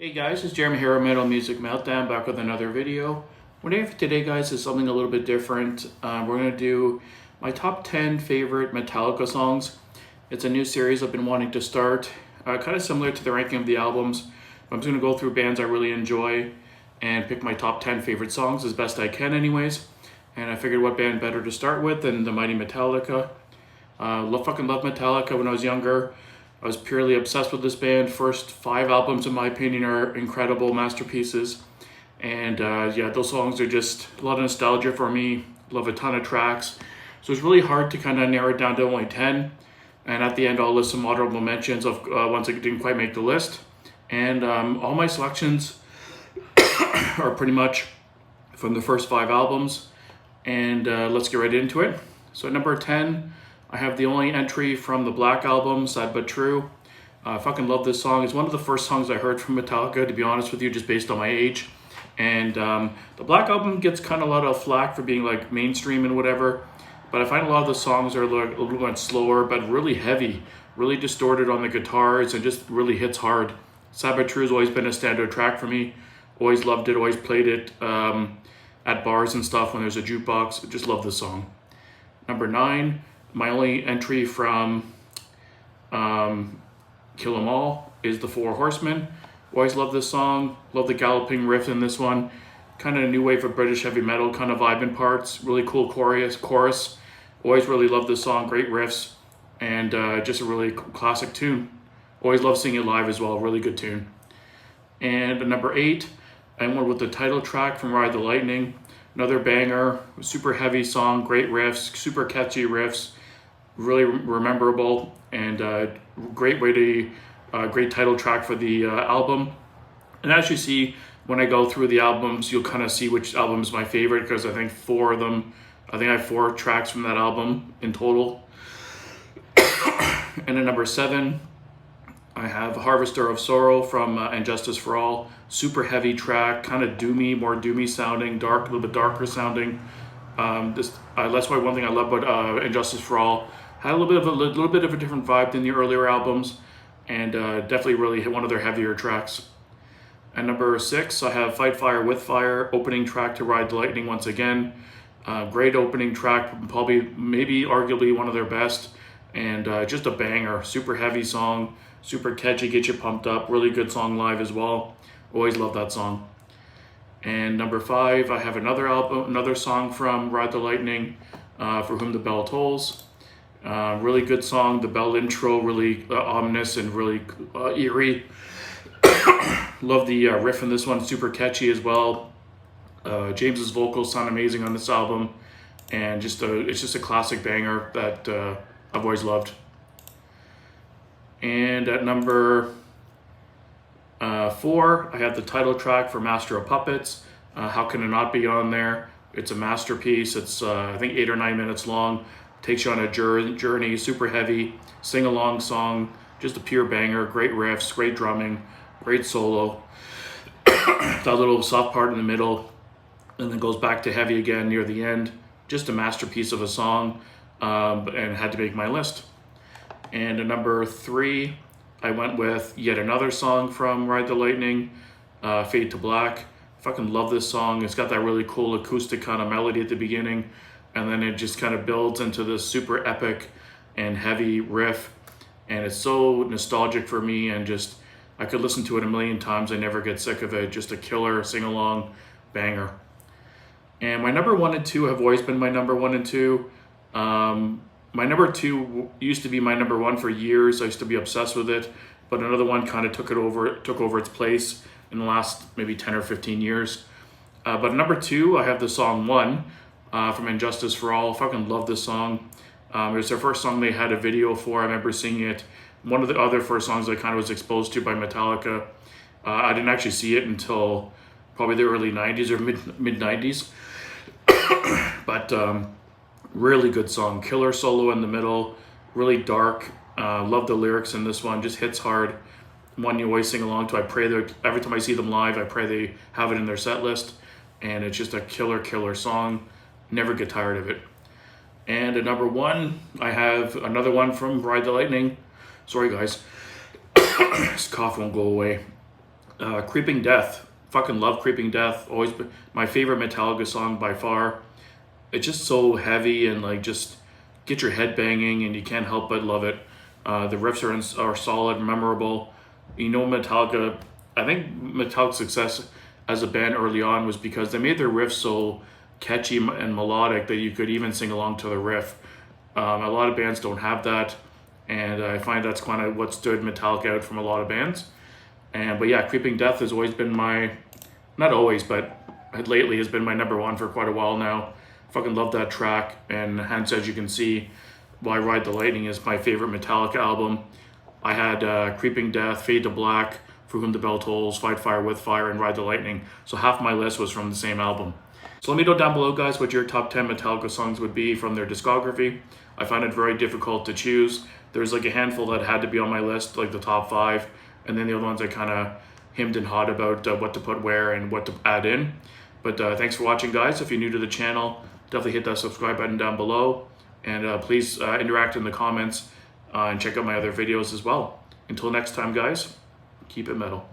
Hey guys, it's Jeremy here, Metal Music Meltdown, back with another video. What I have for today, guys, is something a little bit different. We're going to do my top 10 favorite Metallica songs. It's a new series I've been wanting to start, kind of similar to the ranking of the albums. I'm just going to go through bands I really enjoy and pick my top 10 favorite songs as best I can anyways. And I figured what band better to start with than the mighty Metallica. Fucking love Metallica when I was younger. I was purely obsessed with this band. First 5 albums, in my opinion, are incredible masterpieces. And yeah, those songs are just a lot of nostalgia for me. Love a ton of tracks. So it's really hard to kind of narrow it down to only 10. And at the end, I'll list some honorable mentions of ones that didn't quite make the list. And all my selections are pretty much from the first 5 albums. And let's get right into it. So at number 10, I have the only entry from the Black album, Sad But True. I fucking love this song. It's one of the first songs I heard from Metallica, to be honest with you, just based on my age. And the Black album gets kind of a lot of flack for being like mainstream and whatever. But I find a lot of the songs are like a little bit slower, but really heavy, really distorted on the guitars, and just really hits hard. Sad But True has always been a standout track for me. Always loved it, always played it at bars and stuff when there's a jukebox. Just love this song. Number 9. My only entry from Kill 'Em All is The Four Horsemen. Always love this song. Love the galloping riff in this one. Kind of a new wave of British heavy metal, kind of vibing parts. Really cool chorus. Always really love this song. Great riffs. And just a really classic tune. Always love singing it live as well. Really good tune. And number 8, I went with the title track from Ride the Lightning. Another banger. Super heavy song. Great riffs. Super catchy riffs. Really rememberable, and great way to great title track for the album. And as you see, when I go through the albums, you'll kind of see which album is my favorite, because I think 4 of them, I think I have 4 tracks from that album in total. And at number 7, I have Harvester of Sorrow from And Justice for All. Super heavy track, kind of doomy, more doomy sounding, dark, a little bit darker sounding. That's why one thing I love about And Justice for All. Had a little bit of a different vibe than the earlier albums, and definitely really hit one of their heavier tracks. At number 6, I have Fight Fire with Fire, opening track to Ride the Lightning once again. Great opening track, maybe arguably one of their best, and just a banger. Super heavy song, super catchy, get you pumped up. Really good song live as well. Always love that song. And number 5, I have another song from Ride the Lightning, For Whom the Bell Tolls. Really good song. The bell intro, really ominous and really eerie. Love the riff in this one, super catchy as well. James's vocals sound amazing on this album, and it's just a classic banger that I've always loved. And at number 4, I have the title track for Master of Puppets. How can it not be on there? It's a masterpiece. It's I think 8 or 9 minutes long. Takes you on a journey, super heavy, sing-along song, just a pure banger, great riffs, great drumming, great solo. That little soft part in the middle, and then goes back to heavy again near the end. Just a masterpiece of a song, and had to make my list. And at number 3, I went with yet another song from Ride the Lightning, Fade to Black. Fucking love this song. It's got that really cool acoustic kind of melody at the beginning, and then it just kind of builds into this super epic and heavy riff, and it's so nostalgic for me, and just I could listen to it a million times. I never get sick of it. Just a killer sing-along banger. And my number 1 and 2 have always been my number 1 and 2. My number 2 used to be my number 1 for years. I used to be obsessed with it, but another one kind of took over its place in the last maybe 10 or 15 years. But number 2, I have the song One from And Justice for All. I fucking love this song. It was their first song they had a video for. I remember singing it. One of the other first songs I kind of was exposed to by Metallica. I didn't actually see it until probably the early 90s or mid 90s. But really good song. Killer solo in the middle. Really dark. Love the lyrics in this one. Just hits hard. One you always sing along to. I pray that every time I see them live, I pray they have it in their set list. And it's just a killer song. Never get tired of it. And at number 1, I have another one from Ride the Lightning. Sorry guys, this cough won't go away. Creeping Death. Fucking love Creeping Death. Always been my favorite Metallica song by far. It's just so heavy and like just get your head banging, and you can't help but love it. The riffs are solid, memorable. You know, Metallica. I think Metallica's success as a band early on was because they made their riffs so catchy and melodic that you could even sing along to the riff. A lot of bands don't have that, and I find that's kind of what stood Metallica out from a lot of bands. But yeah, Creeping Death has always been my, not always, but lately has been my number one for quite a while now. Fucking love that track, and hence, as you can see, why Ride the Lightning is my favorite Metallica album. I had Creeping Death, Fade to Black, For Whom the Bell Tolls, Fight Fire with Fire, and Ride the Lightning. So half my list was from the same album. So let me know down below, guys, what your top 10 Metallica songs would be from their discography. I find it very difficult to choose. There's like a handful that had to be on my list, like the top 5, and then the other ones I kind of hemmed and hawed about what to put where and what to add in. But thanks for watching, guys. If you're new to the channel, definitely hit that subscribe button down below, and please interact in the comments and check out my other videos as well. Until next time, guys, keep it metal.